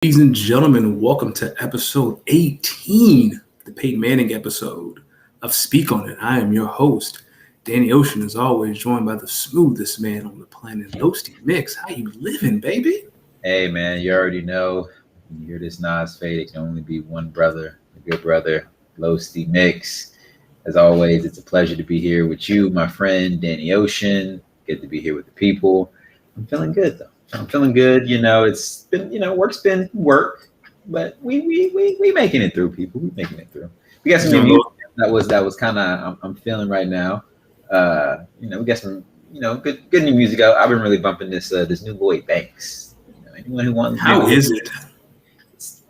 Ladies and gentlemen, welcome to episode 18, the Peyton Manning episode of Speak On It. I am your host, Danny Ocean, as always, joined by the smoothest man on the planet, Losty Mix. How you living, baby? Hey, man, you already know. When you hear this Nas fade, it can only be one brother, a good brother, Losty Mix. As always, it's a pleasure to be here with you, my friend, Danny Ocean. Good to be here with the people. I'm feeling good, though. I'm feeling good. It's been, work's been work, but we making it through, people. We making it through. We got some new music that was kind of I'm feeling right now. We got some, good new music out. I've been really bumping this new Lloyd Banks. Anyone who wants. How is it?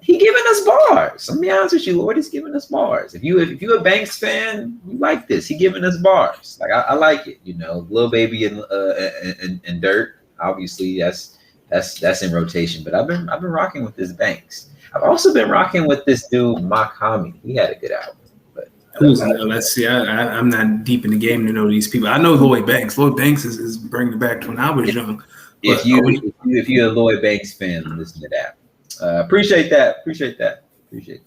He giving us bars. I'm gonna be honest with you, Lord. He's giving us bars. If you're a Banks fan, you like this. He giving us bars. Like I like it. Lil Baby and Dirt. Obviously, that's in rotation. But I've been rocking with this Banks. I've also been rocking with this dude Makami. He had a good album. But let's see. I'm not deep in the game to know these people. I know Lloyd Banks. Lloyd Banks is bringing it back to when I was young. If you're a Lloyd Banks fan, listen to that. Appreciate that.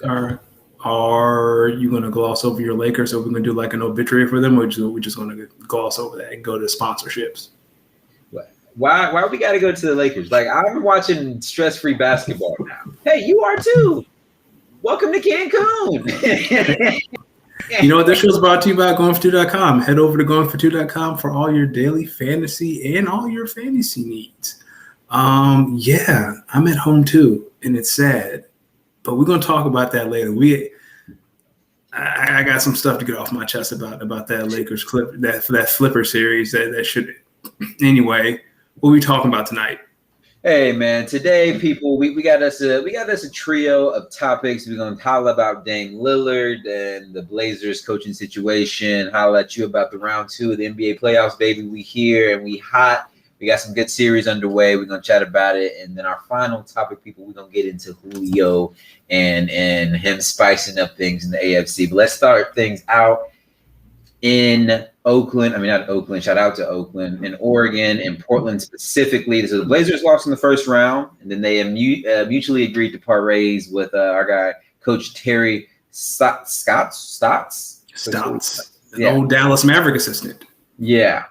All right. Are you going to gloss over your Lakers? Or we're going to do like an obituary for them, or we're just going to gloss over that and go to sponsorships? Why we got to go to the Lakers? Like, I'm watching stress-free basketball now. Hey, you are too. Welcome to Cancun. You know what? This show is brought to you by GoingFor2.com. Head over to GoingFor2.com for all your daily fantasy and all your fantasy needs. Yeah, I'm at home too, and it's sad, but we're going to talk about that later. I got some stuff to get off my chest about that Lakers clip, that Flipper series that should. Anyway, what are we talking about tonight? Hey man, today people, we got us a trio of topics. We're gonna holler about Dame Lillard and the Blazers coaching situation, holler at you about the round 2 of the NBA playoffs, baby. We here and we hot. We got some good series underway. We're gonna chat about it, and then our final topic, people, we're gonna get into Julio and him spicing up things in the AFC. But let's start things out in Oakland. I mean, not Oakland. Shout out to Oakland, in Oregon, in Portland specifically. So the Blazers lost in the first round, and then they mutually agreed to part ways with our guy, Coach Terry Stotts. The old Dallas Maverick assistant. Yeah,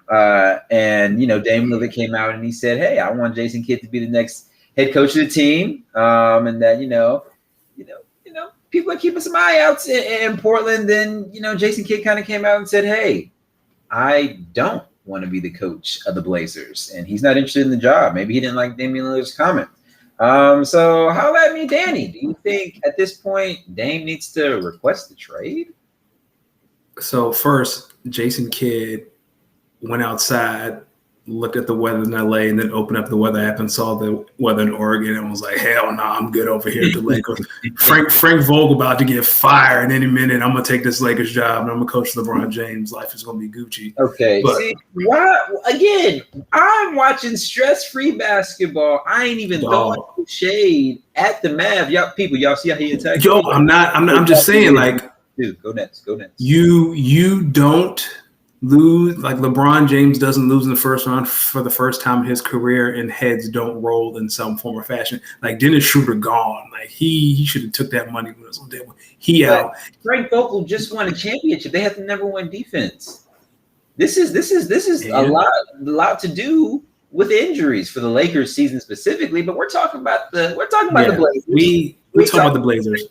and Dame Lillard came out and he said, "Hey, I want Jason Kidd to be the next head coach of the team," and that people are keeping some eye outs in Portland. Then Jason Kidd kind of came out and said, "Hey, I don't want to be the coach of the Blazers," and he's not interested in the job. Maybe he didn't like Damian Lillard's comment. So how about me, Danny? Do you think at this point Dame needs to request the trade? So first, Jason Kidd went outside, looked at the weather in LA, and then opened up the weather app and saw the weather in Oregon and was like, hell no, I'm good over here at the Lakers. Frank Vogel about to get fired any minute. I'm going to take this Lakers job and I'm going to coach LeBron James. Life is going to be Gucci. Okay. But, see, again, I'm watching stress-free basketball. I ain't even throwing shade at the Mavs. Y'all see how he attacked? Yo, I'm just saying, like, dude, go next. You don't lose, like LeBron James doesn't lose in the first round for the first time in his career, and heads don't roll in some form or fashion. Like Dennis Schroeder gone. Like he should have took that money when it was on table. Out. Frank Vogel just won a championship. They have to never win defense. This is a lot to do with injuries for the Lakers season specifically. But we're talking about the Blazers. We're talking about the Blazers.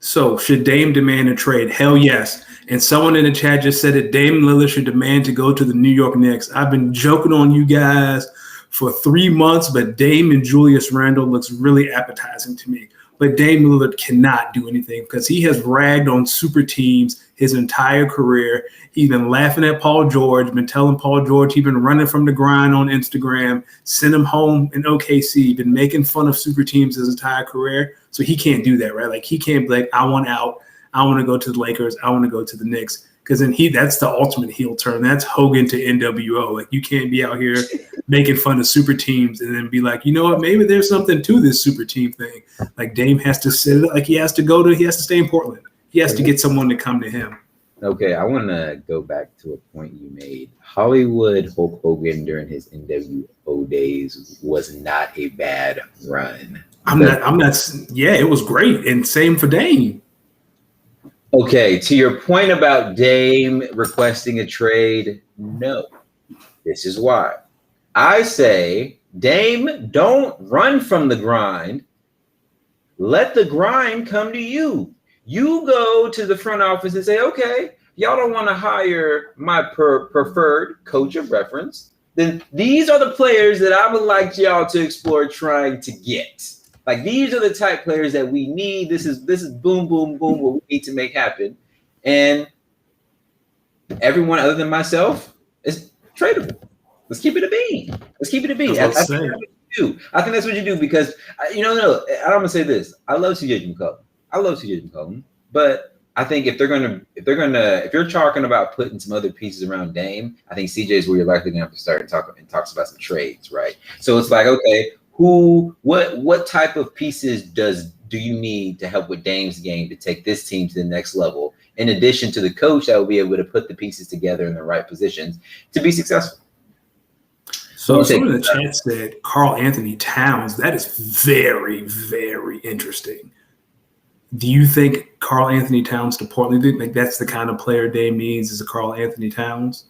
So should Dame demand a trade? Hell yes. And someone in the chat just said that Dame Lillard should demand to go to the New York Knicks. I've been joking on you guys for 3 months, but Dame and Julius Randle looks really appetizing to me. But Dame Lillard cannot do anything because he has ragged on super teams his entire career. He's been laughing at Paul George, been telling Paul George he's been running from the grind on Instagram, sent him home in OKC, been making fun of super teams his entire career. So he can't do that, right? Like he can't be like, I want out. I want to go to the Lakers. I want to go to the Knicks. Because then that's the ultimate heel turn. That's Hogan to NWO. Like you can't be out here making fun of super teams and then be like, you know what, maybe there's something to this super team thing. Like Dame has to sit, like he has to stay in Portland. He has to get someone to come to him. Okay, I want to go back to a point you made. Hollywood Hulk Hogan during his NWO days was not a bad run. I'm not. Yeah, it was great, and same for Dame. Okay, to your point about Dame requesting a trade, no. This is why. I say, Dame, don't run from the grind. Let the grind come to you. You go to the front office and say, okay, y'all don't want to hire my preferred coach of reference. Then these are the players that I would like y'all to explore trying to get. Like, these are the type players that we need. This is boom, boom, boom, what we need to make happen. And everyone other than myself is tradable. Let's keep it a bean. Let's keep it a bean. I think that's what you do because, I'm going to say this. I love CJ McCollum. But I think if you're talking about putting some other pieces around Dame, I think CJ is where you're likely going to have to start and talks about some trades, right? So it's like, okay, what type of pieces do you need to help with Dame's game to take this team to the next level? In addition to the coach that will be able to put the pieces together in the right positions to be successful. So someone in the chat said Karl Anthony Towns. That is very, very interesting. Do you think Karl Anthony Towns to Portland, like that's the kind of player Dame needs is a Karl Anthony Towns?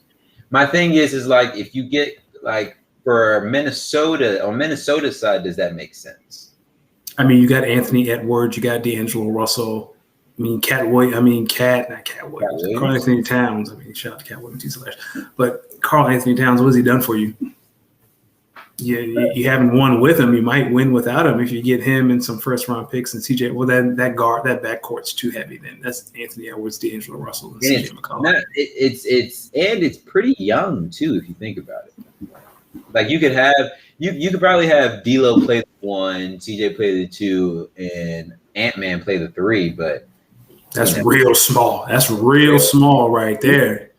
My thing is like if you get like for Minnesota, on Minnesota's side, does that make sense? I mean, you got Anthony Edwards, you got D'Angelo Russell. Karl Anthony Towns. Shout out to Cat Williams, he's hilarious. But Karl Anthony Towns, what has he done for you? You haven't won with him. You might win without him if you get him and some first round picks and CJ. Well, that backcourt's too heavy. Then that's Anthony Edwards, D'Angelo Russell, and CJ McCollum. It's pretty young too if you think about it. Like you could probably have D'Lo play the 1, CJ play the 2, and Ant-Man play the 3, but that's real small. That's real small right there.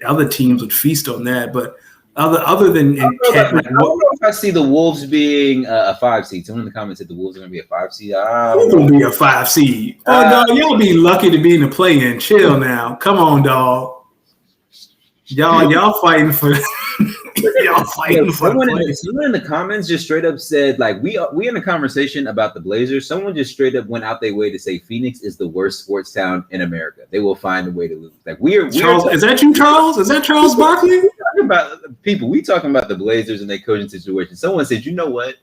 The other teams would feast on that, but other than I don't know if I see the Wolves being a 5 seed. Someone in the comments said the Wolves are going to be a 5 seed. Who's going to be a 5 seed? Dog, y'all be lucky to be in the play-in. Chill now. Come on, dog. Y'all fighting for. Someone in the comments just straight up said, like, we in a conversation about the Blazers. Someone just straight up went out their way to say Phoenix is the worst sports town in America. They will find a way to lose. Like Charles, is that you, Charles? Is that Charles Barkley? We talking about the Blazers and their coaching situation. Someone said, you know what?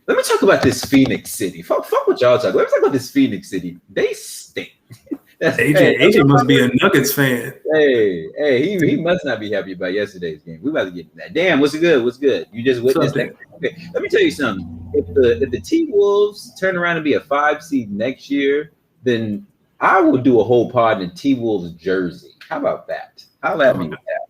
Let me talk about this Phoenix city. Fuck what y'all talking. Let me talk about this Phoenix city. They stink. AJ must be a Nuggets fan. Hey, he must not be happy about yesterday's game. We about to get to that. Damn, what's good? You just witnessed that. Okay, let me tell you something. If the T-Wolves turn around and be a 5 seed next year, then I will do a whole pod in T-Wolves jersey. How about that? How at me with that?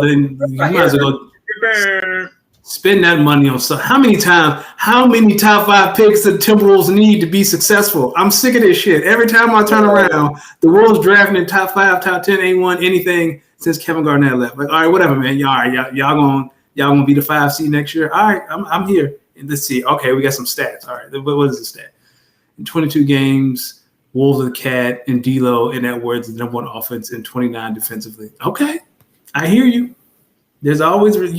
Then you might as well go spend that money on stuff. How many top 5 picks the Timberwolves need to be successful? I'm sick of this shit. Every time I turn around, the Wolves drafting in top 5, top 10 ain't won anything since Kevin Garnett left. Like, all right, whatever, man. Y'all gonna be the 5 seed next year. All right, I'm here. And let's see. Okay, we got some stats. All right, what is the stat? In 22 games, Wolves are the cat, and D'Lo and Edwards the number 1 offense and 29 defensively. Okay, I hear you. You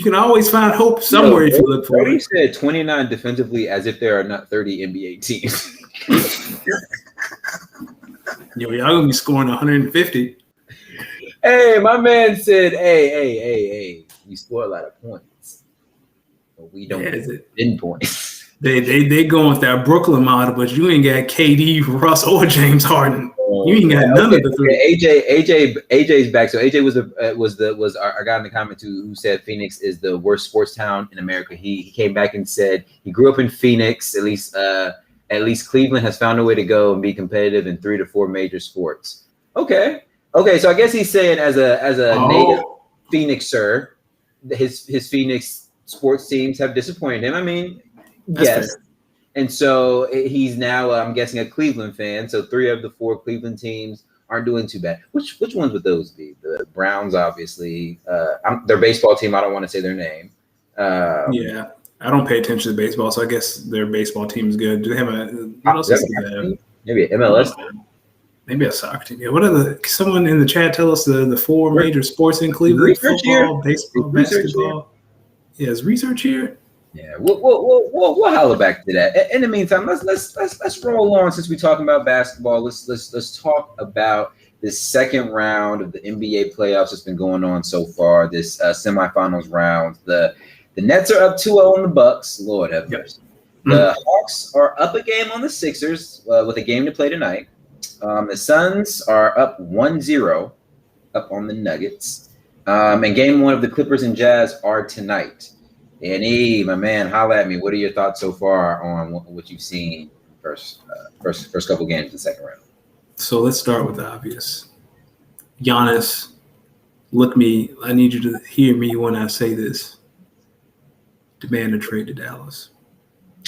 can always find hope somewhere if you look for it. You said 29 defensively as if there are not 30 NBA teams. Y'all gonna be scoring 150. Hey, my man said, hey, you score a lot of points. But we don't get points. They going with that Brooklyn model, but you ain't got KD, Russ, or James Harden. You ain't got none of the 3. AJ's back. So AJ was our guy in the comments who said Phoenix is the worst sports town in America. He came back and said he grew up in Phoenix. At least Cleveland has found a way to go and be competitive in 3 to 4 major sports. Okay. So I guess he's saying as a native Phoenixer, his Phoenix sports teams have disappointed him. I mean, yes. Fair. And so he's now, I'm guessing, a Cleveland fan. So 3 of the 4 Cleveland teams aren't doing too bad. Which ones would those be? The Browns, obviously. Their baseball team, I don't want to say their name. Yeah, I don't pay attention to baseball, so I guess their baseball team is good. Do they have what else is there? Maybe an MLS team. Maybe a soccer team. Yeah. What are someone in the chat tell us the 4 major sports in Cleveland? Football, baseball, basketball. Yeah, is research here? Yeah, we'll holler back to that. In the meantime, let's roll on since we're talking about basketball. Let's talk about this second round of the NBA playoffs that's been going on so far. This semifinals round. The Nets are up 2-0 on the Bucks. Lord have mercy. The Hawks are up a game on the Sixers with a game to play tonight. The Suns are up 1-0 up on the Nuggets. And game one of the Clippers and Jazz are tonight. Danny, my man, holla at me. What are your thoughts so far on what you've seen first couple games in the second round? So let's start with the obvious. Giannis, look me. I need you to hear me when I say this. Demand a trade to Dallas.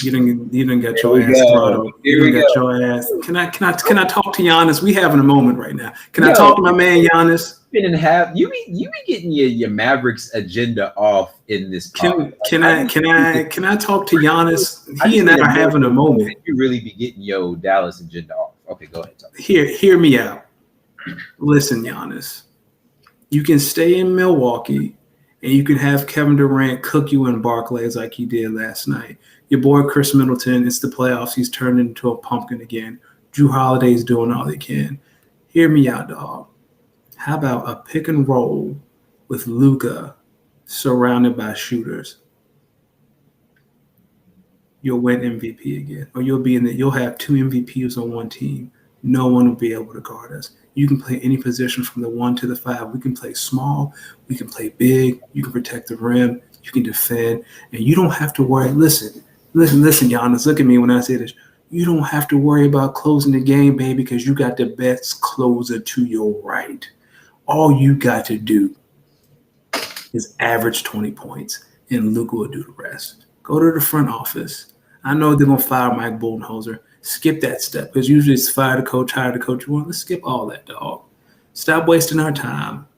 You didn't get your ass throttled. You didn't get your ass. Can I talk to Giannis? We having a moment right now. Can I talk to my man Giannis? You be getting your Mavericks agenda off in this. Can I talk to Giannis? He and I are having a moment. You really be getting your Dallas agenda off. Okay, go ahead. Hear me out. Listen, Giannis. You can stay in Milwaukee, and you can have Kevin Durant cook you in Barclays like he did last night. Your boy Chris Middleton, it's the playoffs. He's turned into a pumpkin again. Drew Holiday's doing all they can. Hear me out, dog. How about a pick and roll with Luka surrounded by shooters? You'll win MVP again, or you'll have two MVPs on one team. No one will be able to guard us. You can play any position from the 1 to the 5. We can play small. We can play big. You can protect the rim. You can defend, and you don't have to worry. Listen, Giannis. Look at me when I say this. You don't have to worry about closing the game, baby, because you got the best closer to your right. All you got to do is average 20 points, and Luka will do the rest. Go to the front office. I know they're going to fire Mike Budenholzer. Skip that step, because usually it's fire the coach, hire the coach you want. Let's skip all that, dog. Stop wasting our time.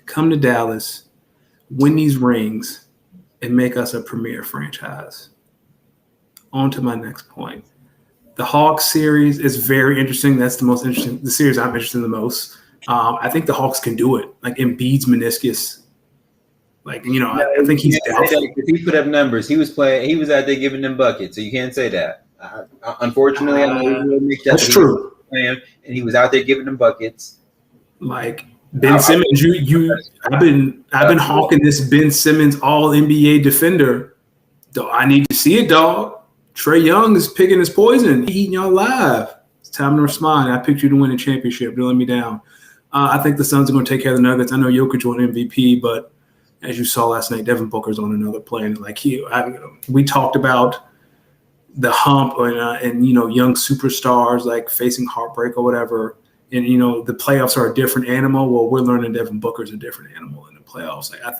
Come to Dallas, win these rings, and make us a premier franchise. On to my next point. The Hawks series is very interesting. That's the most interesting. The series I'm interested in the most. I think the Hawks can do it. Like Embiid's meniscus. Like, I think he's doubtful. He put up numbers. He was out there giving them buckets. So you can't say that. Unfortunately, I know that's true. And he was out there giving them buckets. Like Ben Simmons, I've been hawking this Ben Simmons all NBA defender. I need to see it, dog. Trae Young is picking his poison. He eating y'all live. It's time to respond. I picked you to win a championship. Don't let me down. I think the Suns are going to take care of the Nuggets. I know Jokic won MVP, but as you saw last night, Devin Booker's on another plane. Like we talked about the hump and young superstars like facing heartbreak or whatever. And the playoffs are a different animal. Well, we're learning Devin Booker's a different animal in the playoffs. Like I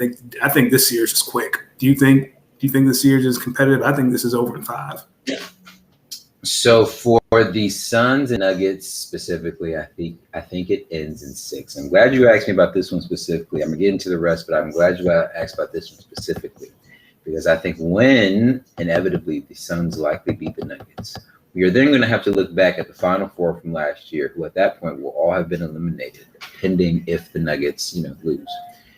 think this series is quick. Do you think this series is competitive? I think this is over in 5. So for the Suns and Nuggets specifically, I think it ends in 6. I'm glad you asked me about this one specifically. I'm gonna get into the rest, but I'm glad you asked about this one specifically because I think when inevitably the Suns likely beat the Nuggets, we are then going to have to look back at the Final Four from last year, who at that point will all have been eliminated, pending if the Nuggets, lose.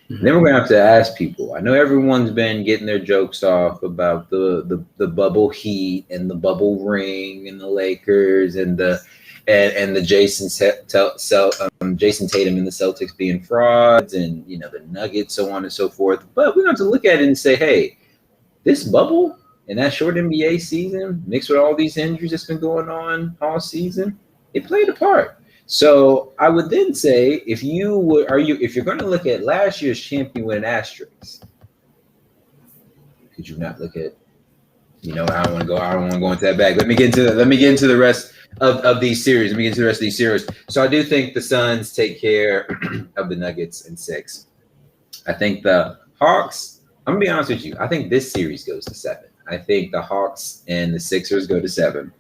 Mm-hmm. Then we're going to have to ask people. I know everyone's been getting their jokes off about the bubble Heat and the bubble ring and the Lakers and the Jason Tatum and the Celtics being frauds and the Nuggets, so on and so forth. But we're going to look at it and say, hey, this bubble and that short NBA season, mixed with all these injuries that's been going on all season, it played a part. So I would then say, if you're going to look at last year's champion with an asterisk, could you not look at? I don't want to go into that bag. Let me get into the rest of these series. So I do think the Suns take care of the Nuggets in 6. I think the Hawks. I'm gonna be honest with you. I think this series goes to 7. I think the Hawks and the Sixers go to 7.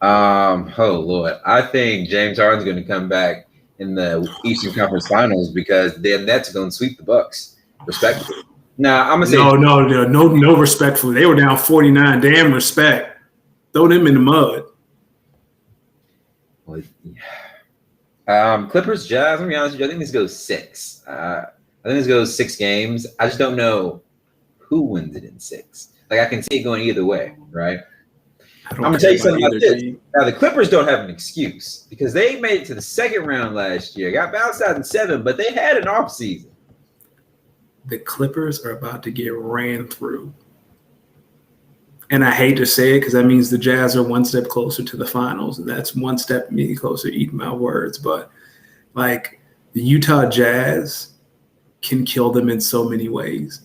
Oh Lord, I think James Harden's going to come back in the Eastern Conference Finals because the Nets are going to sweep the Bucks, respectfully. Now I'm gonna say no respectfully. They were down 49. Damn respect. Throw them in the mud. Well, yeah. Clippers, Jazz. Let me be honest with you. I think this goes 6. I think this goes 6 games. I just don't know who wins it in 6. Like I can see it going either way, right? I'm I'm gonna tell you something about this. Now the Clippers don't have an excuse because they made it to the second round last year, got bounced out in 7, but they had an off season. The Clippers are about to get ran through. And I hate to say it because that means the Jazz are one step closer to the finals, and that's one step me closer to eating my words. But like the Utah Jazz can kill them in so many ways.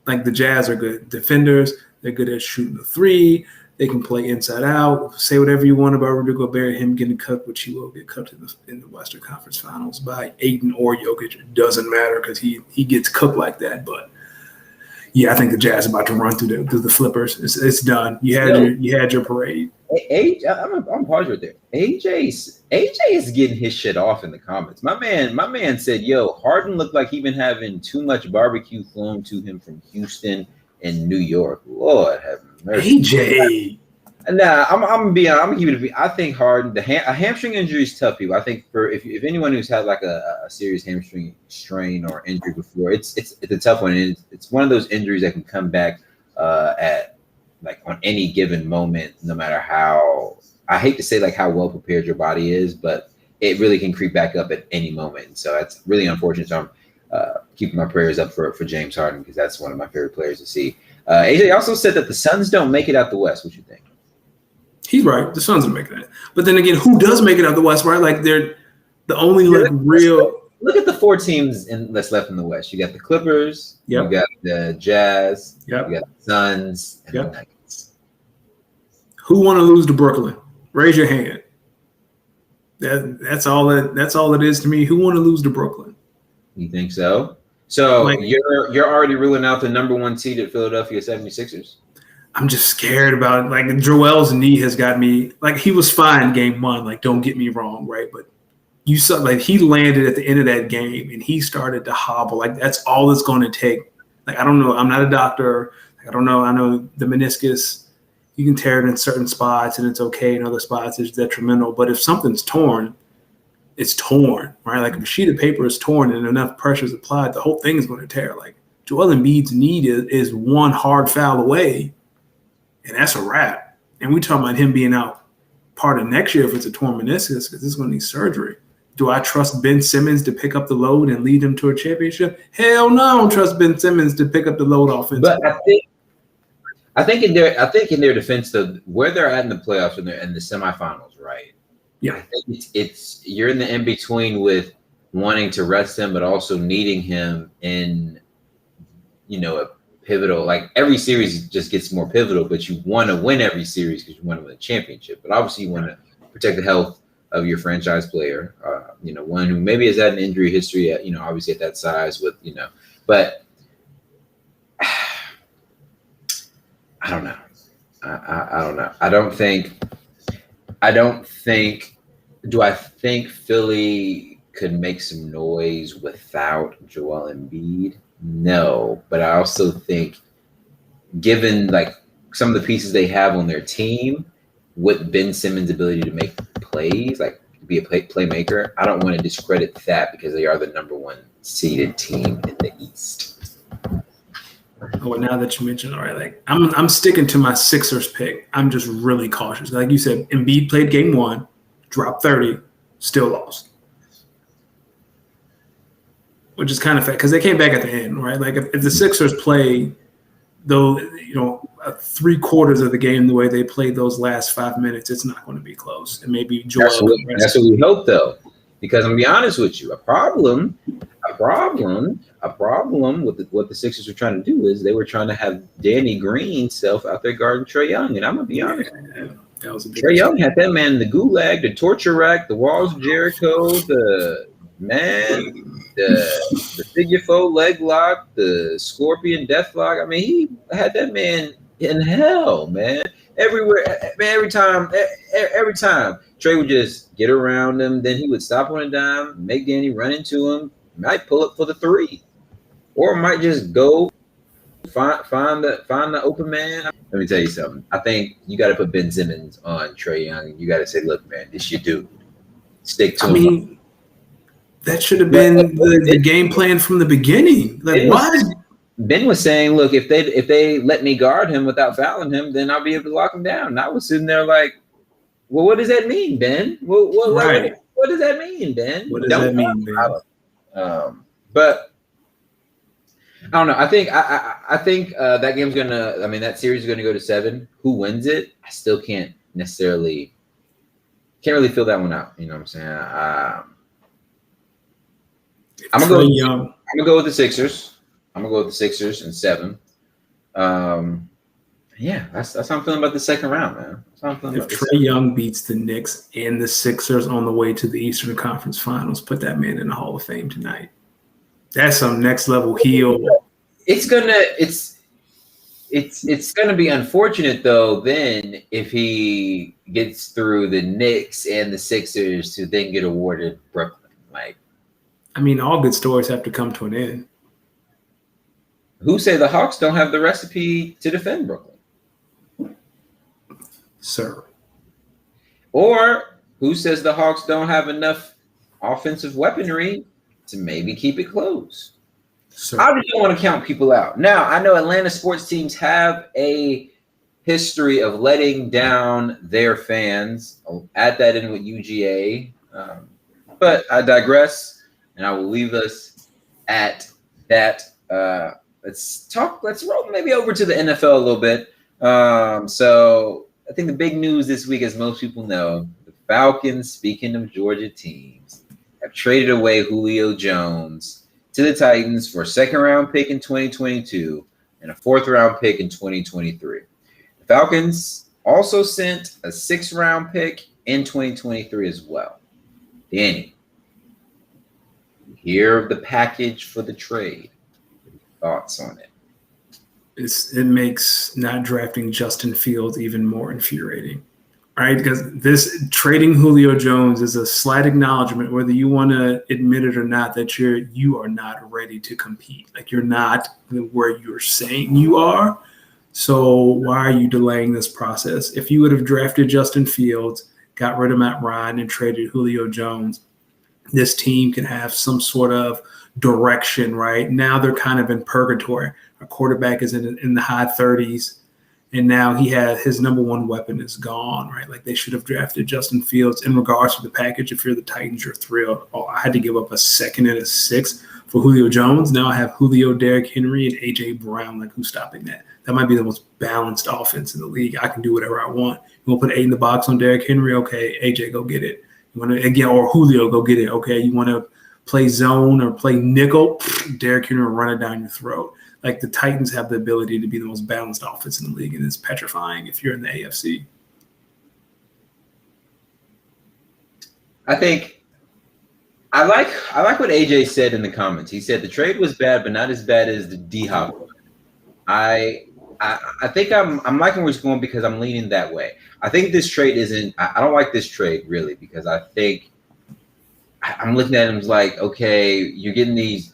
Like the Jazz are good defenders. They're good at shooting the three. They can play inside out. Say whatever you want about Rudy Gobert, him getting cut, which he will get cut in the Western Conference Finals by Ayton or Jokic. It doesn't matter because he gets cooked like that. But yeah, I think the Jazz are about to run through the Flippers. It's done. You had your parade. I'm paused right there. AJ is getting his shit off in the comments. My man said, "Yo, Harden looked like he been having too much barbecue flown to him from Houston and New York." Lord have mercy. AJ. Nah, I'm gonna keep it. I think Harden, a hamstring injury is tough. People, I think if anyone who's had like a serious hamstring strain or injury before, it's a tough one. It's one of those injuries that can come back at like on any given moment, no matter how. I hate to say like how well prepared your body is, but it really can creep back up at any moment. So that's really unfortunate. So I'm keeping my prayers up for James Harden because that's one of my favorite players to see. AJ also said that the Suns don't make it out the West. What you think? He's right. The Suns are making it. But then again, who does make it out the West, right? Like they're the only real. Look at the 4 teams that's left in the West. You got the Clippers. Yep. You got the Jazz. Yep. You got the Suns. And Yep. the Nuggets. Who want to lose to Brooklyn? Raise your hand. That's all it is to me. Who want to lose to Brooklyn? You think so? So you're already ruling out the number 1 seeded Philadelphia 76ers? I'm just scared about it. Like Joel's knee has got me. Like he was fine game 1. Like don't get me wrong, right? But you saw like he landed at the end of that game and he started to hobble. Like that's all it's going to take. Like I don't know. I'm not a doctor. I don't know. I know the meniscus. You can tear it in certain spots and it's okay. In other spots it's detrimental. But if something's torn, it's torn, right? Like if a sheet of paper is torn and enough pressure is applied, the whole thing is going to tear. Like Joel Embiid's knee is one hard foul away. And that's a wrap. And we talking about him being out part of next year if it's a torn meniscus because it's going to need surgery. Do I trust Ben Simmons to pick up the load and lead them to a championship? Hell no, I don't trust Ben Simmons to pick up the load offensively. But I think in their defense, though, where they're at in the playoffs and they're in the semifinals, right? Yeah, I think it's you're in the in between with wanting to rest him, but also needing him in, a pivotal. Like every series just gets more pivotal, but you want to win every series because you want to win a championship. But obviously, you want to protect the health of your franchise player. One who maybe has had an injury history at, obviously at that size with, but I don't know. I don't know. Do I think Philly could make some noise without Joel Embiid? No, but I also think given like some of the pieces they have on their team with Ben Simmons' ability to make plays, like be a playmaker, I don't want to discredit that because they are the number 1 seeded team in the East. Oh, now that you mentioned, all right, like I'm sticking to my Sixers pick. I'm just really cautious. Like you said, Embiid played game 1, dropped 30, still lost. Which is kind of fair because they came back at the end, right? Like if the Sixers play, though, 3/4 of the game the way they played those last 5 minutes, it's not going to be close. And maybe Joel. That's what we hope, though, because I'm gonna be honest with you. A problem with what the Sixers were trying to do is they were trying to have Danny Green self out there guarding Trae Young, and I'm gonna be honest. That was a big Trae Young had that man in the gulag, the torture rack, the walls of Jericho, the figure four leg lock, the scorpion death lock. I mean, he had that man in hell, man. Everywhere, man. Every time, Trae would just get around him. Then he would stop on a dime, make Danny run into him, might pull up for the 3, or might just go find the open man. Let me tell you something. I think you got to put Ben Simmons on Trae Young. You got to say, look, man, this your dude. Stick to him. That should have been the game plan from the beginning. Like, Ben was saying, look, if they let me guard him without fouling him, then I'll be able to lock him down. And I was sitting there like, well, what does that mean, Ben? Right. What does that mean, Ben? What does that mean, Ben? But I don't know. I think that game's gonna. I mean, that series is gonna go to 7. Who wins it? I still can't really feel that one out. You know what I'm saying? I'm gonna go with the Sixers. I'm gonna go with the Sixers in 7. Yeah, that's how I'm feeling about the second round, man. If Trae Young beats the Knicks and the Sixers on the way to the Eastern Conference Finals, put that man in the Hall of Fame tonight. That's some next level heel. It's gonna be unfortunate though. Then if he gets through the Knicks and the Sixers to then get awarded Brooklyn, like, I mean, all good stories have to come to an end. Who say the Hawks don't have the recipe to defend Brooklyn? Sir. Or who says the Hawks don't have enough offensive weaponry to maybe keep it close? Sir. I just don't want to count people out. Now, I know Atlanta sports teams have a history of letting down their fans. I'll add that in with UGA. But I digress, and I will leave us at that. Let's roll maybe over to the NFL a little bit. So I think the big news this week, as most people know, the Falcons, speaking of Georgia teams, have traded away Julio Jones to the Titans for a second-round pick in 2022 and a fourth-round pick in 2023. The Falcons also sent a sixth-round pick in 2023 as well. Danny, hear the package for the trade. Thoughts on it? It makes not drafting Justin Fields even more infuriating, right? Because this trading Julio Jones is a slight acknowledgement, whether you want to admit it or not, that you are not ready to compete. Like, you're not where you're saying you are. So why are you delaying this process? If you would have drafted Justin Fields, got rid of Matt Ryan, and traded Julio Jones, this team can have some sort of direction, right? Now they're kind of in purgatory. Our quarterback is in the high 30s, and now his number one weapon is gone, right? Like, they should have drafted Justin Fields. In regards to the package, if you're the Titans, you're thrilled. Oh, I had to give up a second and a sixth for Julio Jones. Now I have Julio, Derrick Henry, and A.J. Brown. Like, who's stopping that? That might be the most balanced offense in the league. I can do whatever I want. You want to put 8 in the box on Derrick Henry? Okay, A.J., go get it. You want to, again, or Julio, go get it. Okay, you want to play zone or play nickel? Derrick Henry will run it down your throat. Like, the Titans have the ability to be the most balanced offense in the league, and it's petrifying if you're in the AFC. I think I like what AJ said in the comments. He said the trade was bad, but not as bad as the D-Hop. I think I'm liking where it's going because I'm leaning that way. I think this trade isn't. I don't like this trade really because I think I'm looking at him like, okay, you're getting these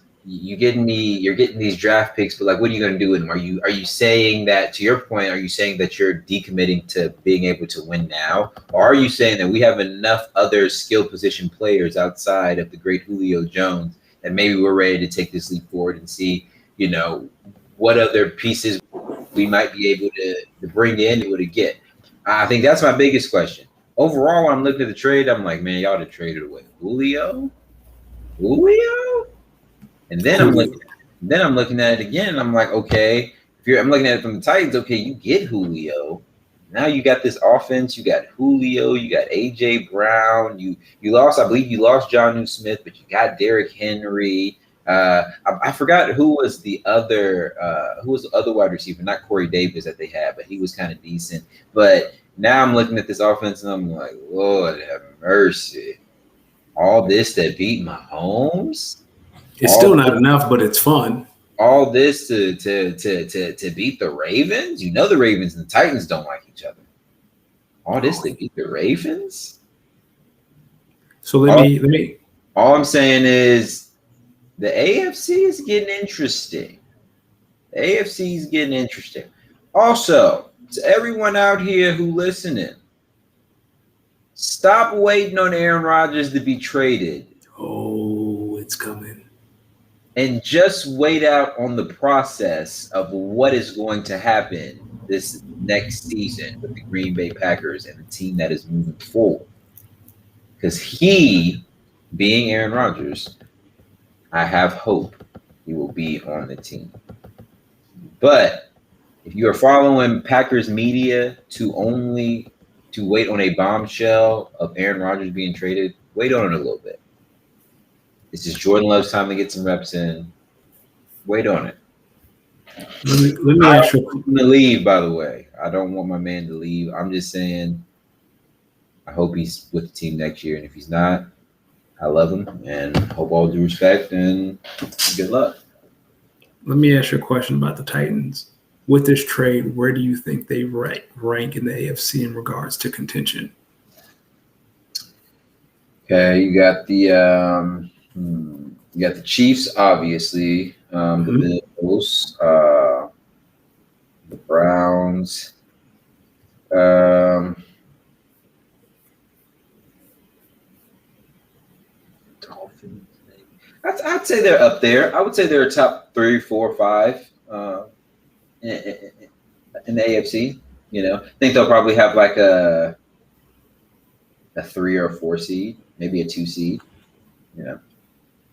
draft picks, but like, what are you going to do with them? Are you saying that, to your point, are you saying that you're decommitting to being able to win now? Or are you saying that we have enough other skill position players outside of the great Julio Jones that maybe we're ready to take this leap forward and see, what other pieces we might be able to bring in or to get? I think that's my biggest question. Overall, when I'm looking at the trade, I'm like, man, y'all have traded away Julio? And then I'm looking at it again, and I'm like, okay, I'm looking at it from the Titans. Okay, you get Julio. Now you got this offense. You got Julio. You got A.J. Brown. You lost, I believe you lost Jonnu Smith, but you got Derrick Henry. I forgot who was the other wide receiver, not Corey Davis that they had, but he was kind of decent. But now I'm looking at this offense, and I'm like, Lord have mercy. All this that beat Mahomes? It's still not enough, but it's fun. All this to beat the Ravens? The Ravens and the Titans don't like each other. All this to beat the Ravens? So let me. All I'm saying is the AFC is getting interesting. The AFC is getting interesting. Also, to everyone out here who listening, stop waiting on Aaron Rodgers to be traded. Oh, it's coming. and just wait out on the process of what is going to happen this next season with the Green Bay Packers and the team that is moving forward. Because he, being Aaron Rodgers, I have hope he will be on the team. But if you are following Packers media to wait on a bombshell of Aaron Rodgers being traded, wait on it a little bit. This is Jordan Love's time to get some reps in. Wait on it. Let me ask you. I'm going to leave, by the way. I don't want my man to leave. I'm just saying I hope he's with the team next year. And if he's not, I love him and hope all due respect and good luck. Let me ask you a question about the Titans. With this trade, where do you think they rank in the AFC in regards to contention? Okay, you got the Chiefs, obviously, the Bills, the Browns, Dolphins. I'd say they're up there. I would say they're a top 3, 4, 5 in the AFC. I think they'll probably have like a 3 or a 4 seed, maybe a 2 seed.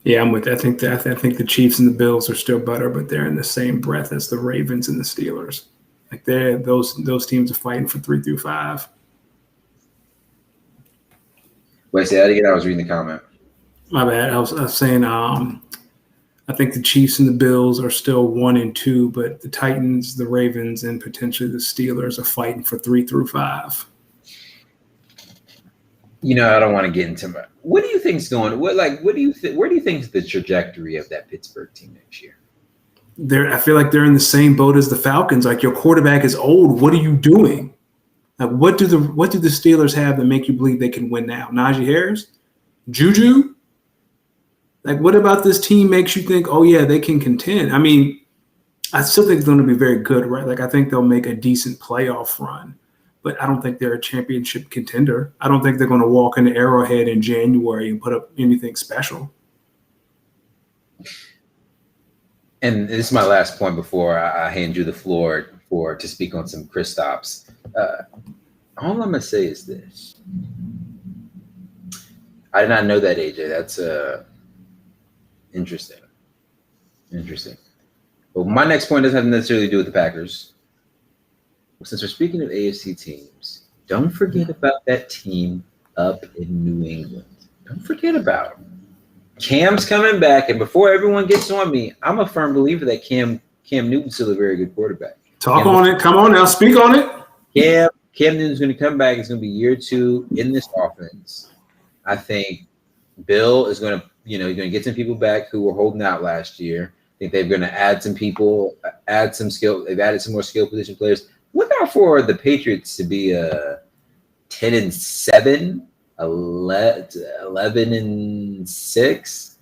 Yeah, I'm with you. I think the Chiefs and the Bills are still better, but they're in the same breath as the Ravens and the Steelers. Like those teams are fighting for 3 through 5. Wait, say that again. I was reading the comment. My bad. I was saying I think the Chiefs and the Bills are still 1 and 2, but the Titans, the Ravens, and potentially the Steelers are fighting for 3 through 5. I don't want to get into my. What do you think's going? Where do you think is the trajectory of that Pittsburgh team next year? I feel like they're in the same boat as the Falcons. Like, your quarterback is old. What are you doing? Like, what do the Steelers have that make you believe they can win now? Najee Harris, Juju. Like, what about this team makes you think, oh yeah, they can contend? I mean, I still think it's going to be very good, right? Like, I think they'll make a decent playoff run. But I don't think they're a championship contender. I don't think they're going to walk into Arrowhead in January and put up anything special. And this is my last point before I hand you the floor to speak on some Kristaps. All I'm going to say is this. I did not know that, AJ. That's interesting. But my next point doesn't have necessarily to do with the Packers. Since we're speaking of AFC teams, don't forget about that team up in New England. Don't forget about them. Cam's coming back, and before everyone gets on me, I'm a firm believer that Cam Newton's still a very good quarterback. Talk on it. Come on now. Speak on it. Cam Newton's going to come back. It's going to be year 2 in this offense. I think Bill is going to, going to get some people back who were holding out last year. I think they're going to add some people, add some skill. They've added some more skill position players. Look out for the Patriots to be 10-7, 11-6.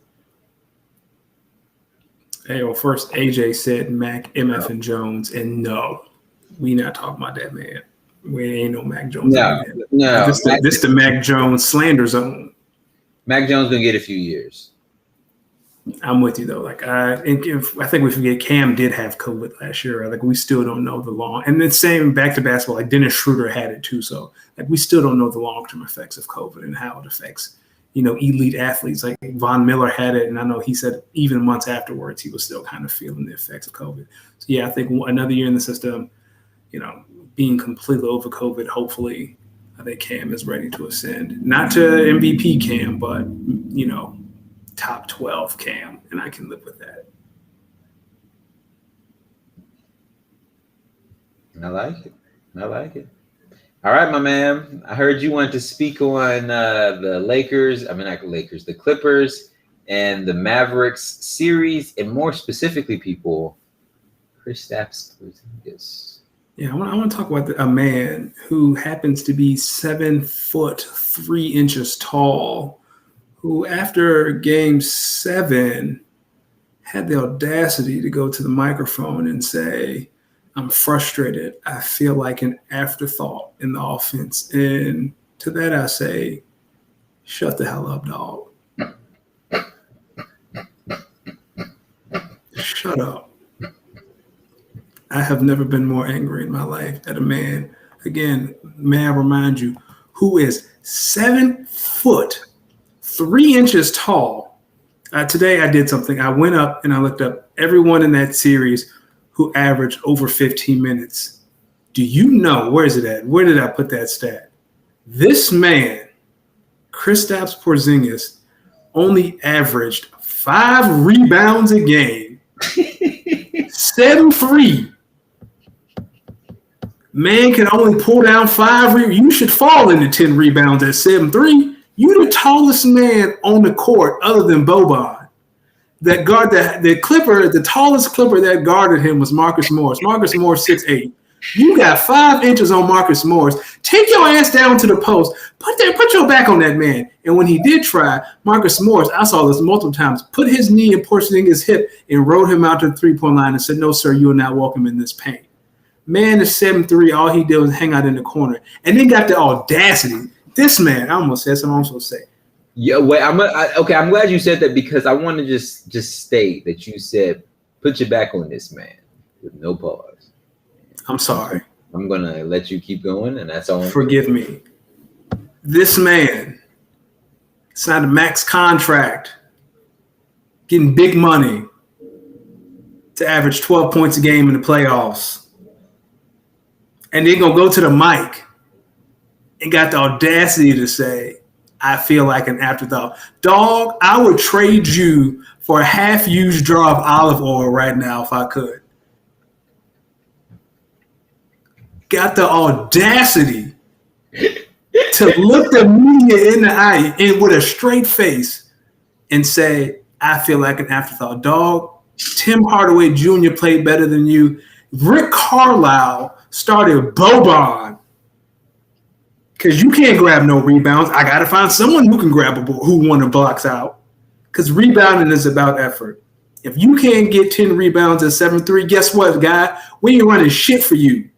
Hey, well, first AJ said Mac, MF, and Jones, and no, we not talking about that man. We ain't no Mac Jones. No. This the Mac Jones slander zone. Mac Jones gonna get a few years. I'm with you though. Like I think we forget Cam did have COVID last year. Like we still don't know the long. And the same back to basketball. Like Dennis Schroeder had it too. So like we still don't know the long term effects of COVID and how it affects elite athletes. Like Von Miller had it, and I know he said even months afterwards he was still kind of feeling the effects of COVID. So yeah, I think another year in the system, being completely over COVID. Hopefully, I think Cam is ready to ascend. Not to MVP Cam, but top 12 Cam, and I can live with that. I like it. All right, my man. I heard you wanted to speak on the Lakers. I mean, not the Lakers, the Clippers and the Mavericks series, and more specifically, people, Kristaps Porzingis. Yeah, I want to talk about a man who happens to be 7 foot 3 inches tall, who after Game 7 had the audacity to go to the microphone and say, I'm frustrated. I feel like an afterthought in the offense. And to that I say, shut the hell up, dog. Shut up. I have never been more angry in my life at a man. Again, may I remind you, who is 7 foot 3 inches tall. Today I did something. I went up and I looked up everyone in that series who averaged over 15 minutes. Do you know, where is it at? Where did I put that stat? This man, Kristaps Porzingis, only averaged 5 rebounds a game. 7-3. Man can only pull down 5 rebounds. You should fall into 10 rebounds at 7-3. You're the tallest man on the court other than Boban. That guard, the tallest Clipper that guarded him was Marcus Morris. Marcus Morris, 6'8". You got 5 inches on Marcus Morris. Take your ass down to the post. Put your back on that man. And when he did try, Marcus Morris, I saw this multiple times, put his knee in Porzingis' hip and rode him out to the three-point line and said, "No, sir, you will not welcome in this paint." Man is 7'3". All he did was hang out in the corner. And then got the audacity. This man, I almost said something I'm supposed to say. Yeah, wait. I'm glad you said that because I want to just state that you said put your back on this man with no pause. I'm sorry. I'm gonna let you keep going, and that's all. Forgive me. This man signed a max contract, getting big money to average 12 points a game in the playoffs, and then gonna go to the mic and got the audacity to say, "I feel like an afterthought." Dog, I would trade you for a half-used jar of olive oil right now if I could. Got the audacity to look the media in the eye and with a straight face and say, "I feel like an afterthought." Dog, Tim Hardaway Jr. played better than you. Rick Carlisle started Boban. Because you can't grab no rebounds. I got to find someone who can grab a ball, who want to blocks out. Because rebounding is about effort. If you can't get 10 rebounds at 7-3, guess what, guy? We ain't running shit for you.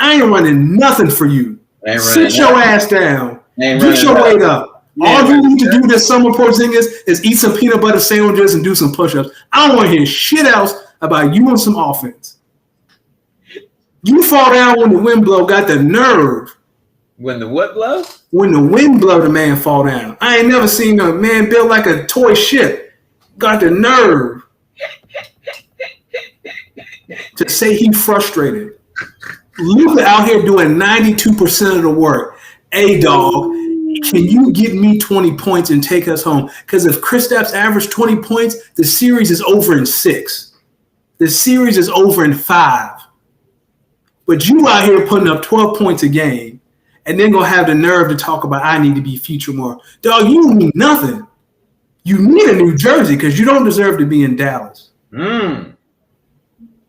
I ain't running nothing for you. Sit your ass down. Get your weight up. All you need to do this summer, Porzingis, is eat some peanut butter sandwiches and do some push-ups. I don't want to hear shit else about you and some offense. You fall down when the wind blow, got the nerve. When the what blow? When the wind blow, the man fall down. I ain't never seen a man built like a toy ship. Got the nerve to say he frustrated. Luka out here doing 92% of the work. Hey, dog, can you get me 20 points and take us home? Because if Kristaps averaged 20 points, the series is over in 6. The series is over in 5. But you out here putting up 12 points a game and then going to have the nerve to talk about I need to be featured more. Dog, you don't need nothing. You need a New Jersey because you don't deserve to be in Dallas.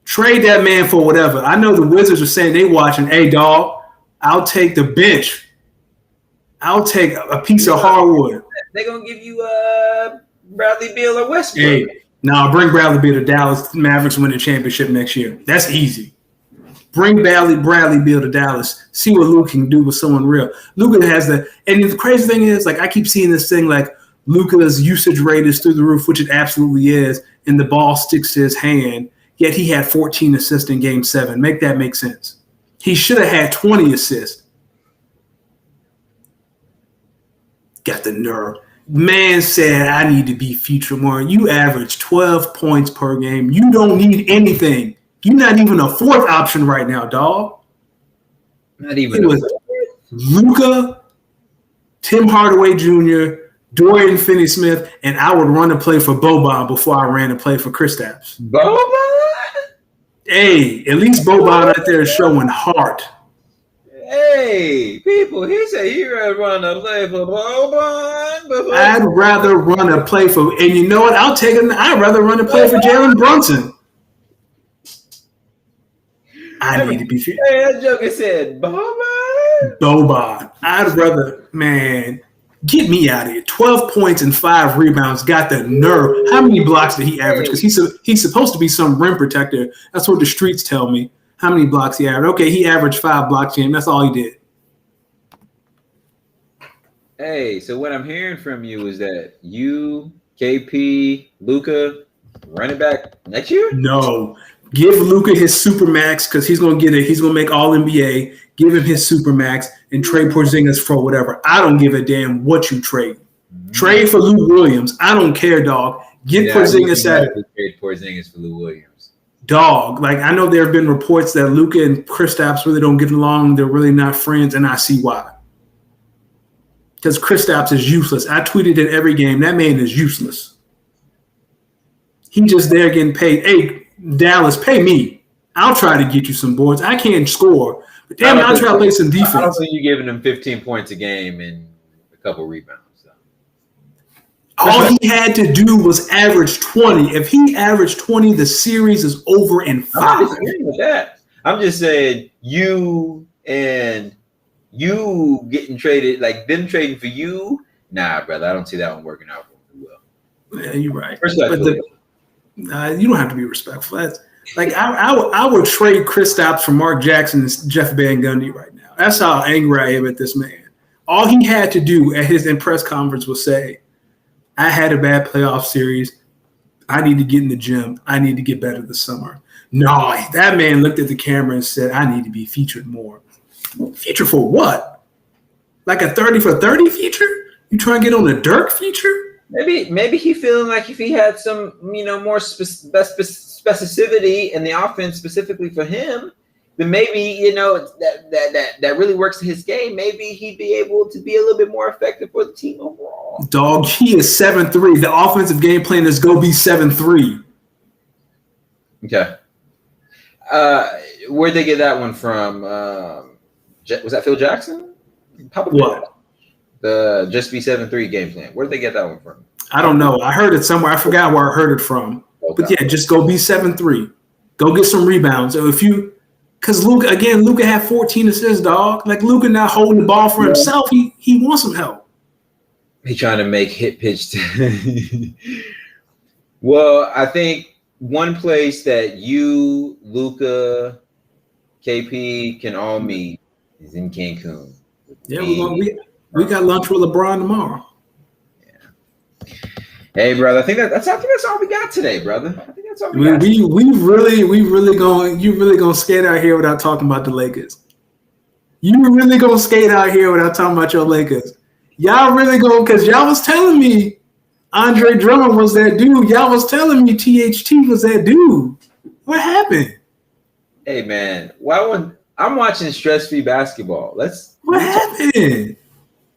Trade that man for whatever. I know the Wizards are saying they watching, hey, dog, I'll take the bench. I'll take a piece of hardwood. They're going to give you Bradley Beal or Westbrook. Hey, now bring Bradley Beal to Dallas. Mavericks win the championship next year. That's easy. Bring Bradley Beal to Dallas. See what Luka can do with someone real. Luka has the – and the crazy thing is, like, I keep seeing this thing like Luka's usage rate is through the roof, which it absolutely is, and the ball sticks to his hand, yet he had 14 assists in Game 7. Make that make sense. He should have had 20 assists. Got the nerve. Man said, I need to be featured more. You average 12 points per game. You don't need anything. You're not even a fourth option right now, dog. Not even. It was Luka, Tim Hardaway Jr., Dorian Finney-Smith, and I would run a play for Boban before I ran a play for Kristaps. Boban? Hey, at least Boban out there is showing heart. Hey, people, he said he would run a play for Boban. I'd rather run a play for, and you know what? I'll take it. I'd rather run a play for Jalen Brunson. I need to be fit. Hey, that joker said Boban. I'd rather, man, get me out of here. 12 points and 5 rebounds. Got the nerve. How many blocks did he average? Because he's supposed to be some rim protector. That's what the streets tell me. How many blocks he averaged? Okay, he averaged 5 blocks a game. That's all he did. Hey, so what I'm hearing from you is that you, KP, Luka, Run it back next year? No. Give Luka his supermax because he's gonna get it. He's gonna make all NBA. Give him his supermax and trade Porzingis for whatever. I don't give a damn what you trade. Trade for Lou Williams. I don't care, dog. Get Porzingis out of it. Trade Porzingis for Lou Williams. Dog. Like I know there have been reports that Luka and Kristaps really don't get along. They're really not friends, and I see why. Because Kristaps is useless. I tweeted it every game. That man is useless. He just there getting paid. Hey, Dallas, pay me. I'll try to get you some boards. I can't score, but damn, I'll try to play some defense. I don't think you're giving him 15 points a game and a couple rebounds. So. All he had to do was average 20. If he averaged 20, the series is over in 5. I'm not disagreeing with that. I'm just saying you getting traded, like them trading for you. Nah, brother, I don't see that one working out for me well. Yeah, you're right. You don't have to be respectful. That's like I would trade Kristaps for Mark Jackson and Jeff Van Gundy right now. That's how angry I am at this man. All he had to do at his press conference was say, I had a bad playoff series. I need to get in the gym. I need to get better this summer. No, that man looked at the camera and said, I need to be featured more. Feature for what? Like a 30 for 30 feature? You trying to get on a Dirk feature? Maybe he feeling like if he had some, more specificity in the offense specifically for him, then maybe, that really works to his game. Maybe he'd be able to be a little bit more effective for the team overall. Dog, he is 7'3". The offensive game plan is go be 7'3". Okay. Where'd they get that one from? Was that Phil Jackson? Probably. What? The just be 7'3" game plan. Where'd they get that one from? I don't know. I heard it somewhere. I forgot where I heard it from. Okay. But yeah, just go be 7'3". Go get some rebounds. So because Luka had 14 assists, dog. Like Luka not holding the ball for himself. He wants some help. He trying to make hit pitch. Well, I think one place that you, Luka, KP can all meet is in Cancun. Yeah, we got lunch with LeBron tomorrow. Yeah. Hey, brother. I think that's all we got today, brother. I think that's all we got. You really gonna skate out here without talking about the Lakers. You really gonna skate out here without talking about your Lakers. Y'all really going because y'all was telling me Andre Drummond was that dude. Y'all was telling me THT was that dude. What happened? Hey man, I'm watching stress-free basketball. What happened?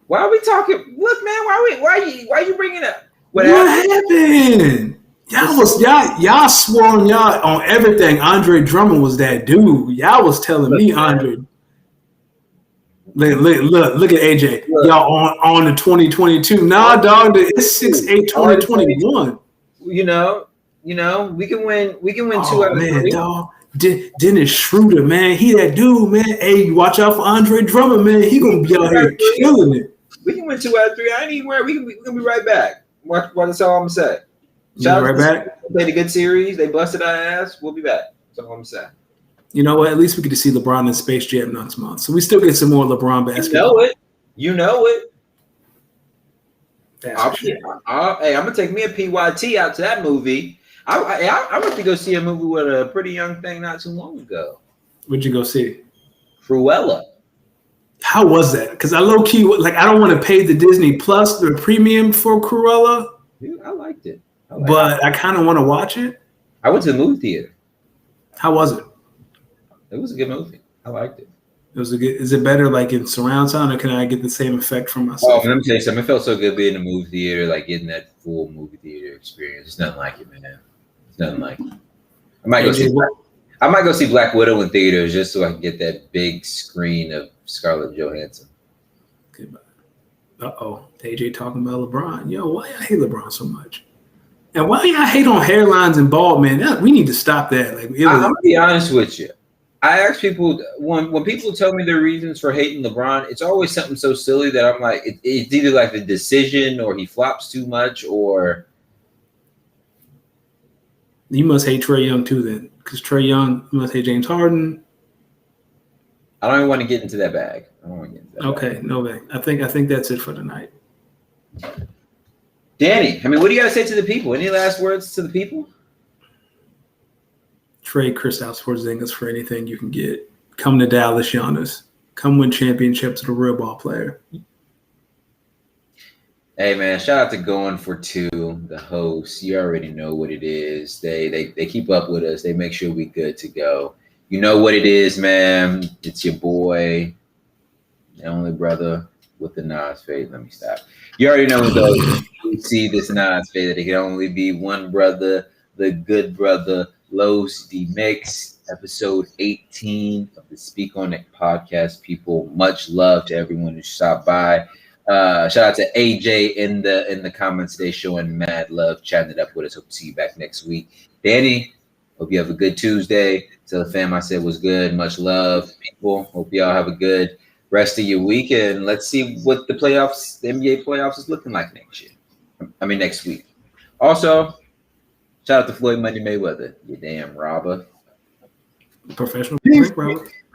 Why are we talking? Look, man, why you bringing up? What happened? Y'all swore on y'all on everything. Andre Drummond was that dude. Y'all was telling me Andre. Look at AJ. Look. Y'all on the 2022. Nah, dog, it's 6/8/2021. You know, we can win 2 out of 3. Dog. Dennis Schroeder, man, he that dude, man. Hey, watch out for Andre Drummond, man. He gonna be out here killing it. We can win 2 out of 3. I ain't even worried. We're gonna be right back. That's all I'm gonna say. Right back. They played a good series. They busted our ass. We'll be back. That's all I'm gonna say. You know what? At least we get to see LeBron in Space Jam next month. So we still get some more LeBron basketball. You know it. Hey, I'm gonna take me a PYT out to that movie. I went to go see a movie with a pretty young thing not too long ago. What'd you go see? Cruella. How was that? Because I low key I don't want to pay the Disney Plus the premium for Cruella. Dude, I liked it. I kind of want to watch it. I went to the movie theater. How was it? It was a good movie. I liked it. Is it better like in surround sound, or can I get the same effect from myself? Oh, let me tell you something. It felt so good being in a movie theater, like getting that full movie theater experience. It's nothing like it, man. It's nothing like it. I might go see Black Widow in theaters just so I can get that big screen of Scarlett Johansson. Uh-oh. AJ talking about LeBron. Yo, why y'all hate LeBron so much? And why y'all hate on hairlines and bald, man? We need to stop that. I'm going to be honest with you. I ask people, when people tell me their reasons for hating LeBron, it's always something so silly that I'm like, it's either like the decision or he flops too much or... You must hate Trae Young too then, because Trae Young, you must hate James Harden. I don't even want to get into that bag. Okay, no way. I think that's it for tonight. Danny, what do you got to say to the people? Any last words to the people? trade Kristaps Porzingis for anything you can get. Come to Dallas, Giannis. Come win championships with a real ball player. Hey man, shout out to Going for Two, the host. You already know what it is. They keep up with us. They make sure we good to go. You know what it is, man. It's your boy, the only brother with the Nas fade. Let me stop. You already know though. You see this Nas fade that it can only be one brother, the good brother, Los D Mix, episode 18 of the Speak On It podcast. People, much love to everyone who stopped by. Shout out to AJ in the comments today, showing mad love, chatting it up with us. Hope to see you back next week. Danny, hope you have a good Tuesday. Tell the fam I said was good. Much love, people. Hope y'all have a good rest of your week, and let's see what the NBA playoffs is looking like next week. Also, shout out to Floyd Money Mayweather, you damn robber. Professional.